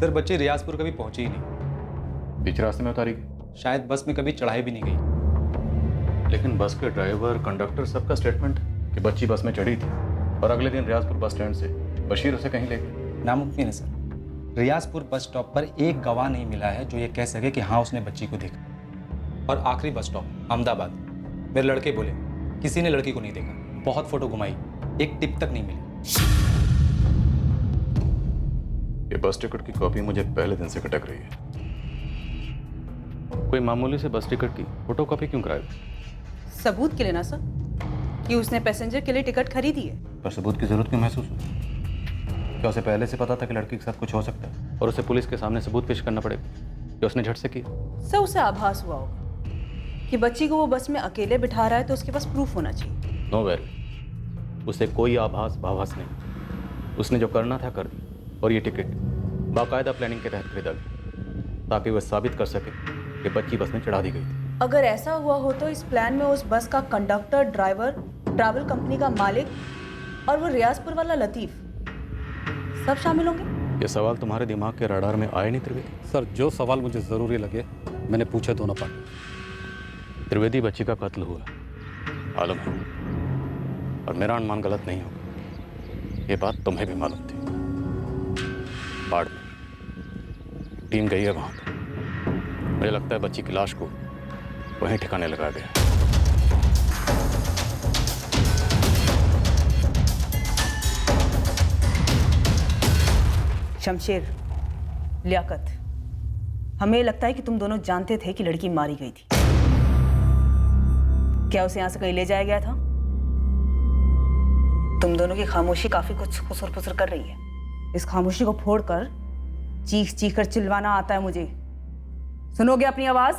Speaker 1: सर बच्ची रियाजपुर कभी पहुंची ही नहीं।
Speaker 7: बीच रास्ते में उतारी गई?
Speaker 1: शायद बस में कभी चढ़ाई भी नहीं गई।
Speaker 7: लेकिन बस के ड्राइवर, कंडक्टर सबका स्टेटमेंट है कि बच्ची बस में चढ़ी थी और अगले दिन रियाजपुर बस स्टैंड से बशीर उसे कहीं ले गए।
Speaker 1: नामुमकिन है सर। रियाजपुर बस स्टॉप पर एक गवाह नहीं मिला है जो ये कह सके कि हाँ उसने बच्ची को देखा। और आखिरी बस स्टॉप अहमदाबाद, मेरे लड़के बोले किसी ने लड़की को नहीं देखा। बहुत फोटो घुमाई, एक टिप तक नहीं मिली।
Speaker 7: ये बस टिकट की कॉपी मुझे पहले दिन से खटक रही है। कोई मामूली से बस टिकट की फोटो कॉपी क्यों कराए?
Speaker 9: सबूत के लिए ना सर, कि उसने पैसेंजर के लिए टिकट खरीदी है।
Speaker 7: पर सबूत की जरूरत क्यों महसूस हुई? क्या उसे पहले से पता था कि लड़की के साथ कुछ हो सकता है और उसे पुलिस के सामने सबूत पेश करना पड़ेगा कि उसने झट से किया?
Speaker 9: सर उसे आभास हुआ होगा कि बच्ची को वो बस में अकेले बिठा रहा है, तो उसके पास प्रूफ होना चाहिए।
Speaker 7: नो वेरी, उसे कोई आभास भाभास नहीं। उसने जो करना था कर दिया और ये टिकट बाकायदा प्लानिंग के तहत खरीदा गया ताकि वह साबित कर सके कि बच्ची बस में चढ़ा दी गई थी।
Speaker 9: अगर ऐसा हुआ हो तो इस प्लान में उस बस का कंडक्टर, ड्राइवर, ट्रैवल कंपनी का मालिक और वो रियाजपुर वाला लतीफ सब शामिल होंगे?
Speaker 7: ये सवाल तुम्हारे दिमाग के रडार में आए नहीं त्रिवेदी?
Speaker 8: सर जो सवाल मुझे ज़रूरी लगे मैंने पूछे दोनों पार्टी।
Speaker 7: त्रिवेदी, बच्ची का कत्ल हुआ आलम है और मेरा अनुमान गलत नहीं होगा। ये बात तुम्हें भी मालूम थी। बाढ़ में टीम गई है वहाँ पर। मुझे लगता है बच्ची की लाश को वहीं ठिकाने लगा गया।
Speaker 9: शमशेर, लियाकत, हमें लगता है कि तुम दोनों जानते थे कि लड़की मारी गई थी। क्या उसे यहाँ से कहीं ले जाया गया था? तुम दोनों की खामोशी काफी कुछ खुसर फुसर कर रही है। इस खामोशी को फोड़कर चीख चीख कर चिल्लाना आता है मुझे। सुनोगे अपनी आवाज?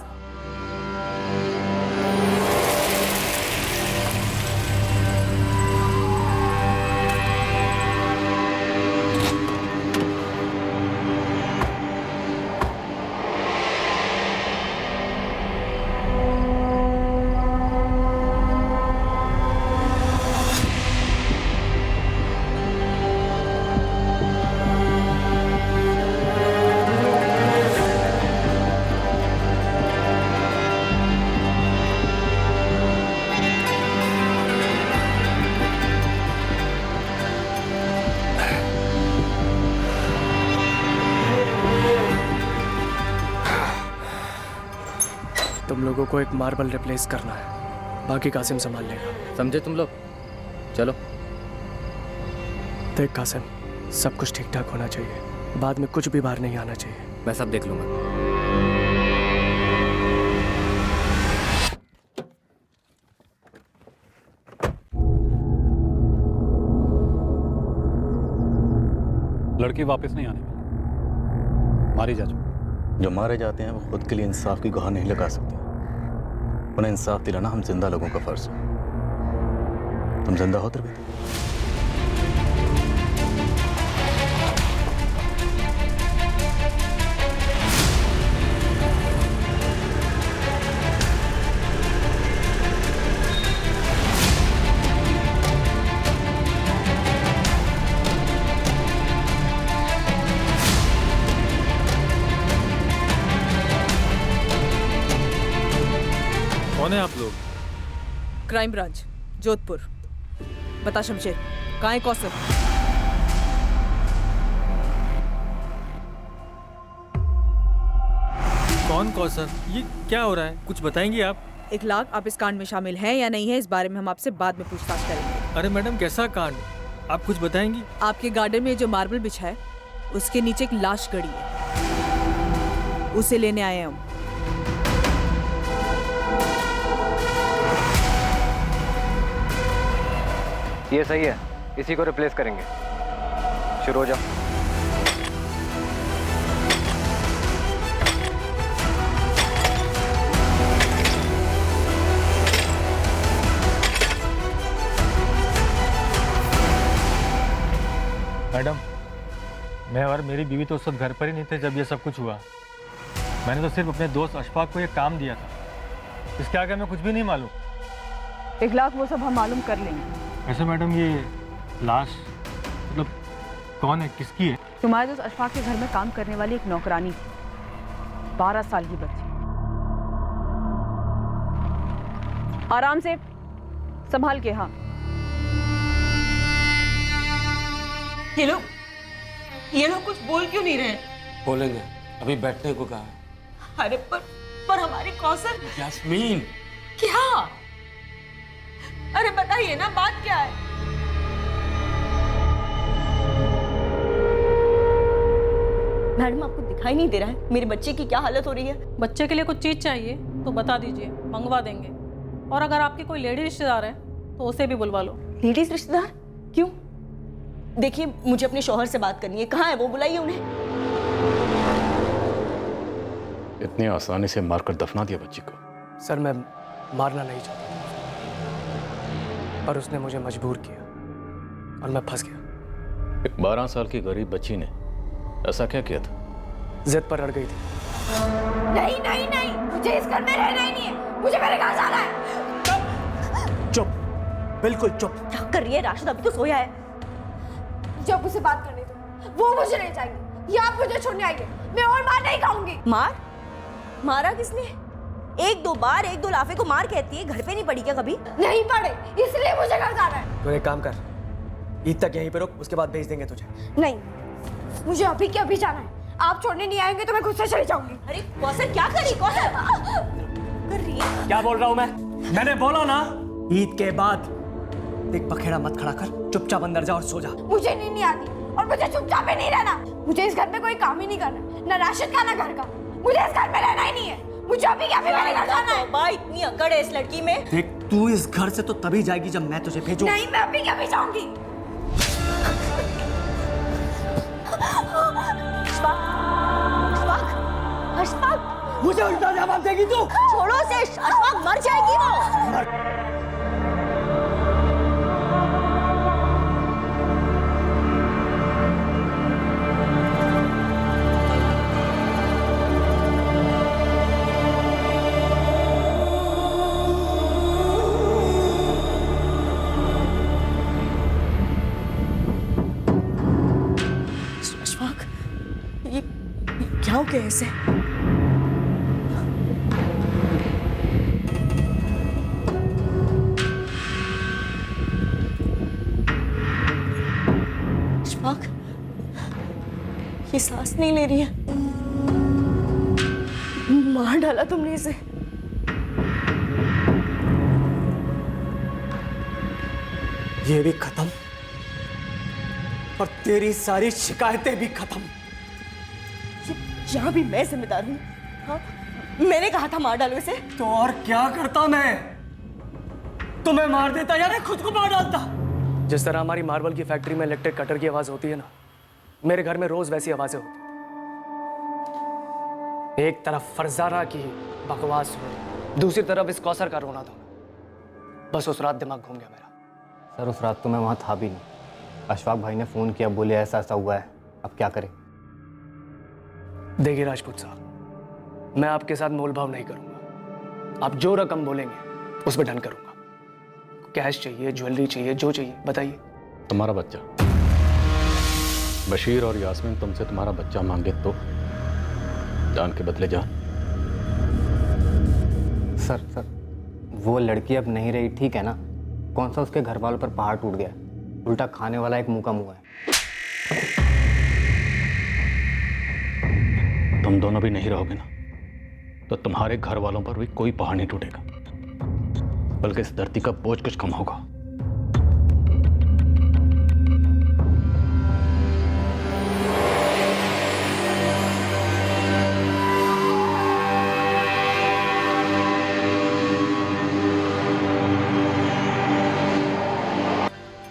Speaker 6: तुम लोगों को एक मार्बल रिप्लेस करना है, बाकी कासिम संभाल लेगा।
Speaker 16: समझे तुम लोग? चलो।
Speaker 6: देख कासिम, सब कुछ ठीक ठाक होना चाहिए, बाद में कुछ भी बाहर नहीं आना चाहिए।
Speaker 16: मैं सब देख लूंगा।
Speaker 8: लड़की वापस नहीं आने वाली, मारी जा चुकी।
Speaker 7: जो मारे जाते हैं वो खुद के लिए इंसाफ की गुहार नहीं लगा सकते। उन्हें इंसाफ दिलाना हम जिंदा लोगों का फर्ज है। तुम जिंदा हो त्रिवेदी?
Speaker 3: कौन है आप लोग?
Speaker 18: Crime branch, Jodhpur. बता शमशेर, कहाँ है कौसर?
Speaker 3: कौन कौसर? ये क्या हो रहा है, कुछ बताएंगी आप?
Speaker 18: इखलाक, आप इस कांड में शामिल हैं या नहीं है, इस बारे में हम आपसे बाद में पूछताछ करेंगे।
Speaker 3: अरे मैडम, कैसा कांड? आप कुछ बताएंगी?
Speaker 18: आपके गार्डन में जो मार्बल बिछा है उसके नीचे एक लाश गड़ी है, उसे लेने आए हैं हम।
Speaker 16: ये सही है, इसी को रिप्लेस करेंगे। शुरू हो जाओ।
Speaker 3: अरे यार मेरी बीवी तो उस वक्त घर पर ही नहीं थे जब ये सब कुछ हुआ। मैंने तो सिर्फ अपने दोस्त अशफाक को ये काम दिया था, इसके आगे हमें कुछ भी नहीं मालूम।
Speaker 18: इखलाक वो सब हम मालूम कर लेंगे।
Speaker 3: वैसे मैडम ये लाश मतलब कौन है, किसकी है?
Speaker 18: तुम्हारे दोस्त अशफाक के घर में काम करने वाली एक नौकरानी थी, 12 साल की बच्ची। आराम से, संभाल के। हाँ
Speaker 15: ये लोग कुछ बोल क्यों नहीं रहे?
Speaker 12: बोलेंगे, अभी बैठने को कहा।
Speaker 15: अरे पर हमारे कौसर।
Speaker 12: यास्मीन
Speaker 15: क्या? अरे बताइए ना, बात क्या है?
Speaker 13: मैडम आपको दिखाई नहीं दे रहा है मेरे बच्चे की क्या हालत हो रही है?
Speaker 11: बच्चे के लिए कुछ चीज़ चाहिए तो बता दीजिए, मंगवा देंगे। और अगर आपकी कोई लेडी रिश्तेदार है तो उसे भी बुलवा लो।
Speaker 13: लेडीज रिश्तेदार? क्यों? देखिए मुझे अपने शौहर से बात करनी है, कहाँ है वो, बुलाइए उन्हें।
Speaker 7: इतनी आसानी से मारकर दफना दिया बच्ची को?
Speaker 6: सर मैं मारना नहीं चाहता, पर उसने मुझे मजबूर किया और मैं फंस गया।
Speaker 7: एक 12 साल की गरीब बच्ची ने ऐसा क्या किया था?
Speaker 6: जिद पर अड़ गई थी।
Speaker 15: नहीं नहीं नहीं, मुझे इस घर में रहना ही नहीं है, मुझे मेरे घर जाना है।
Speaker 6: चुप, बिल्कुल चुप।
Speaker 13: क्या कर रही है राशिद, अभी तो सोया है।
Speaker 15: जब उसे बात करने दो, वो मुझे नहीं चाहिए, या आप मुझे छोड़ने आएंगे, मैं और मार नहीं खाऊंगी।
Speaker 13: मारा किसने? एक दो बार, एक दो लाफे को मार कहती है, घर पे नहीं पड़ी क्या कभी?
Speaker 15: नहीं पड़े, इसलिए मुझे घर जाना है।
Speaker 6: तो एक काम कर, ईद तक यहीं पे रुक, उसके बाद भेज देंगे तुझे।
Speaker 15: नहीं, मुझे अभी के अभी जाना है। आप छोड़ने नहीं आएंगे तो मैं खुद से चली जाऊंगी।
Speaker 13: अरे कौसर क्या कर रही? कौसर कर रही है?
Speaker 6: क्या बोल रहा हूँ मैंने बोला ना, ईद के बाद देख, पखेड़ा मत खड़ा कर, चुपचाप अंदर जा और सो जा।
Speaker 15: मुझे नींद नहीं आती और मुझे चुपचाप ही नहीं रहना। मुझे इस घर में कोई काम ही नहीं करना, ना राशिद का ना घर का। मुझे इस घर में रहना ही नहीं है, मुझे अभी के अभी मेरे घर जाना है।
Speaker 13: तौबा, इतनी अकड़ है इस लड़की में।
Speaker 6: देख, तू इस घर से तो तभी जाएगी जब मैं तुझे भेजूं।
Speaker 15: नहीं, मैं अभी के अभी जाऊंगी।
Speaker 13: अशफाक,
Speaker 6: मुझे उल्टा जवाब देगी तू?
Speaker 13: छोड़ो उसे, अशफाक मर जाएगी वो। अशफाक, ये क्या हो गया इसे? अशफाक, ये सांस नहीं ले रही है। मार डाला तुमने इसे।
Speaker 6: ये भी खत्म और तेरी सारी शिकायतें भी खत्म।
Speaker 13: यहाँ भी मैं जिम्मेदार हूँ। हाँ, मैंने कहा था मार डालो इसे।
Speaker 6: तो और क्या करता मैं? तुम्हें मार देता या खुद को मार डालता? जिस तरह हमारी मार्बल की फैक्ट्री में इलेक्ट्रिक कटर की आवाज होती है ना, मेरे घर में रोज वैसी आवाजें होती थी। एक तरफ फरजाना की बकवास हो, दूसरी तरफ इस कौसर का रोना धोना। बस उस रात दिमाग घूम गया मेरा।
Speaker 22: सर उस रात तो मैं वहाँ था भी नहीं। अशफाक भाई ने फ़ोन किया, बोले ऐसा ऐसा हुआ है, अब क्या करें?
Speaker 6: देखिए राजपूत साहब, मैं आपके साथ मोलभाव नहीं करूंगा। आप जो रकम बोलेंगे उस पर डन करूंगा। कैश चाहिए, ज्वेलरी चाहिए, जो चाहिए बताइए।
Speaker 7: तुम्हारा बच्चा बशीर और यास्मीन तुमसे तुम्हारा बच्चा मांगे तो जान के बदले जान।
Speaker 22: सर वो लड़की अब नहीं रही, ठीक है ना? कौन सा उसके घर वालों पर पहाड़ टूट गया, उल्टा खाने वाला एक मुंह का मुंह है।
Speaker 7: तुम दोनों भी नहीं रहोगे ना, तो तुम्हारे घर वालों पर भी कोई पहाड़ नहीं टूटेगा, बल्कि इस धरती का बोझ कुछ कम होगा।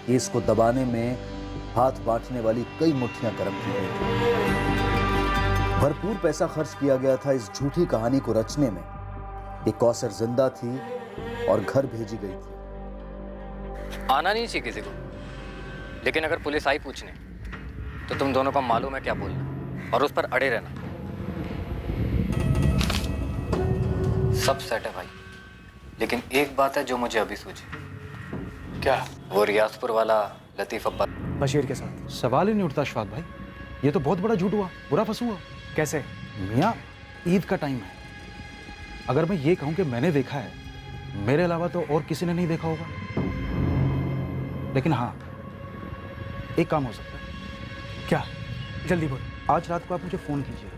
Speaker 14: केस को दबाने में हाथ बांटने वाली कई मुट्ठियां गर्म की गई थी। भरपूर पैसा खर्च किया गया था इस झूठी कहानी को रचने में कि कौसर जिंदा थी और घर भेजी गई थी।
Speaker 16: आना नहीं चाहिए किसी को, लेकिन अगर पुलिस आई पूछने तो तुम दोनों को मालूम है क्या बोलना और उस पर अड़े रहना। सब सेट है भाई, लेकिन एक बात है जो मुझे अभी सूझी।
Speaker 5: क्या?
Speaker 16: वो रियाजपुर वाला लतीफ अब्बास
Speaker 6: बशीर के साथ
Speaker 5: सवाल ही नहीं उठता अशफाक भाई, ये तो बहुत बड़ा झूठ हुआ, बुरा फंस हुआ।
Speaker 6: कैसे?
Speaker 5: मियाँ, ईद का टाइम है, अगर मैं ये कहूँ कि मैंने देखा है, मेरे अलावा तो और किसी ने नहीं देखा होगा। लेकिन हाँ, एक काम हो सकता है।
Speaker 6: क्या? जल्दी बोल।
Speaker 5: आज रात को आप मुझे फ़ोन कीजिए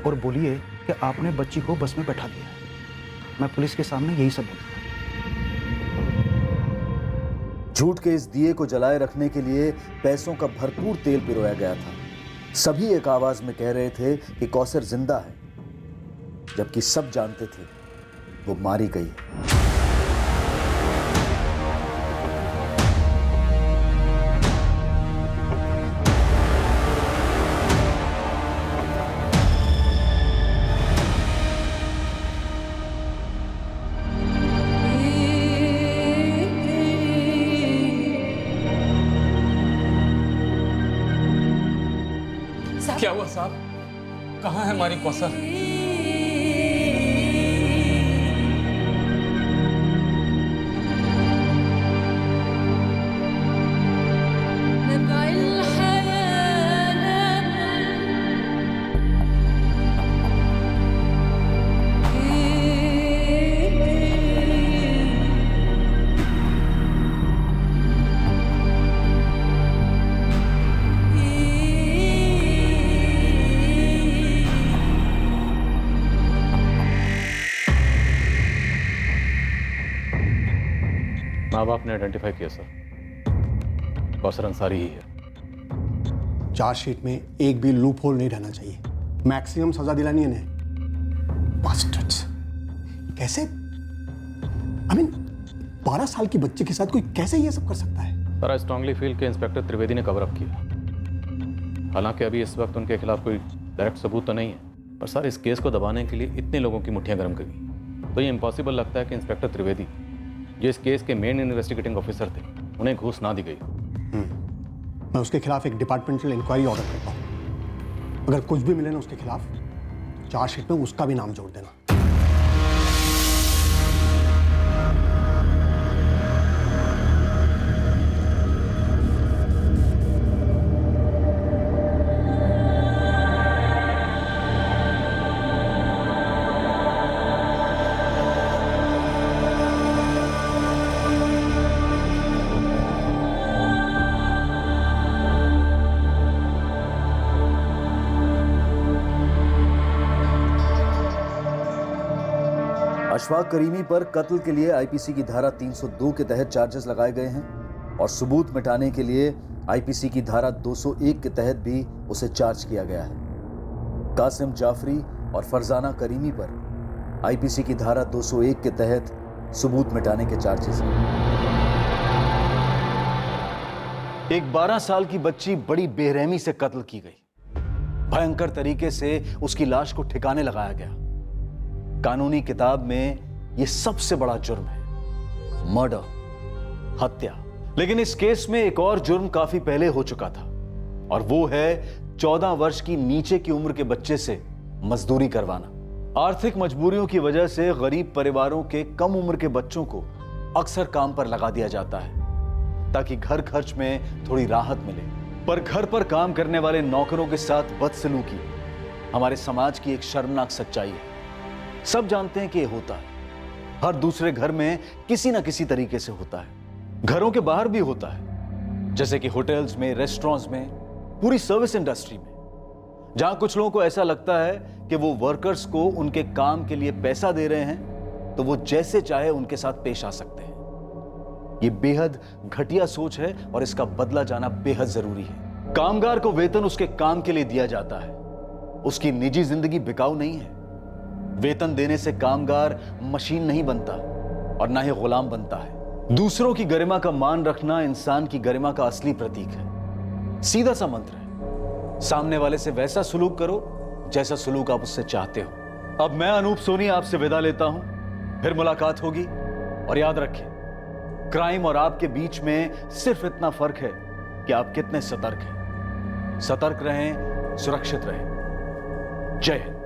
Speaker 5: और बोलिए कि आपने बच्ची को बस में बैठा दिया है। मैं पुलिस के सामने यही सब बोलूँगा।
Speaker 14: झूठ के इस दिए को जलाए रखने के लिए पैसों का भरपूर तेल पिरोया गया था। सभी एक आवाज में कह रहे थे कि कौसर जिंदा है, जबकि सब जानते थे वो मारी गई है।
Speaker 12: क्या हुआ साहब? कहाँ है हमारी कौसर?
Speaker 7: माँ बाप ने आइडेंटिफाई किया सर, कौसर अंसारी ही है।
Speaker 2: चार्जशीट में एक भी लूप होल नहीं रहना चाहिए। मैक्सिमम सजा दिलानी है इन्हें। बास्टर्ड्स। कैसे? आई मीन 12 साल की बच्चे के साथ कोई कैसे ये सब कर सकता है?
Speaker 7: सर, आई स्ट्रांगली फील कि इंस्पेक्टर त्रिवेदी ने कवर अप किया। हालांकि अभी इस वक्त उनके खिलाफ कोई डायरेक्ट सबूत तो नहीं है, पर सर इस केस को दबाने के लिए इतने लोगों की मुट्ठियां गर्म करी, तो ये इम्पॉसिबल लगता है कि इंस्पेक्टर त्रिवेदी, जो इस केस के मेन इन्वेस्टिगेटिंग ऑफिसर थे, उन्हें घूस ना दी गई।
Speaker 2: मैं उसके खिलाफ एक डिपार्टमेंटल इंक्वायरी ऑर्डर करता हूँ। अगर कुछ भी मिले ना उसके खिलाफ, चार्जशीट में उसका भी नाम जोड़ देना।
Speaker 14: अशफाक करीमी पर कत्ल के लिए आईपीसी की धारा 302 के तहत चार्जेस लगाए गए हैं और सबूत मिटाने के लिए आईपीसी की धारा 201 के तहत भी उसे चार्ज किया गया है। कासिम जाफरी और फरजाना करीमी पर आईपीसी की धारा 201 के तहत सबूत मिटाने के चार्जेस हैं। एक 12 साल की बच्ची बड़ी बेरहमी से कत्ल की गई। भयंकर तरीके से उसकी लाश को ठिकाने लगाया गया। कानूनी किताब में यह सबसे बड़ा जुर्म है, मर्डर, हत्या। लेकिन इस केस में एक और जुर्म काफी पहले हो चुका था और वो है 14 वर्ष की नीचे की उम्र के बच्चे से मजदूरी करवाना। आर्थिक मजबूरियों की वजह से गरीब परिवारों के कम उम्र के बच्चों को अक्सर काम पर लगा दिया जाता है ताकि घर खर्च में थोड़ी राहत मिले। पर घर पर काम करने वाले नौकरों के साथ बदसलूकी हमारे समाज की एक शर्मनाक सच्चाई है। सब जानते हैं कि यह होता है, हर दूसरे घर में किसी ना किसी तरीके से होता है। घरों के बाहर भी होता है, जैसे कि होटल्स में, रेस्टोरेंट्स में, पूरी सर्विस इंडस्ट्री में, जहां कुछ लोगों को ऐसा लगता है कि वो वर्कर्स को उनके काम के लिए पैसा दे रहे हैं तो वो जैसे चाहे उनके साथ पेश आ सकते हैं। ये बेहद घटिया सोच है और इसका बदला जाना बेहद जरूरी है। कामगार को वेतन उसके काम के लिए दिया जाता है, उसकी निजी जिंदगी बिकाऊ नहीं है। वेतन देने से कामगार मशीन नहीं बनता और ना ही गुलाम बनता है। दूसरों की गरिमा का मान रखना इंसान की गरिमा का असली प्रतीक है। सीधा सा मंत्र है, सामने वाले से वैसा सुलूक करो जैसा सुलूक आप उससे चाहते हो। अब मैं अनूप सोनी आपसे विदा लेता हूं, फिर मुलाकात होगी। और याद रखें, क्राइम और आपके बीच में सिर्फ इतना फर्क है कि आप कितने सतर्क हैं। सतर्क रहें, सुरक्षित रहें। जय हिंद।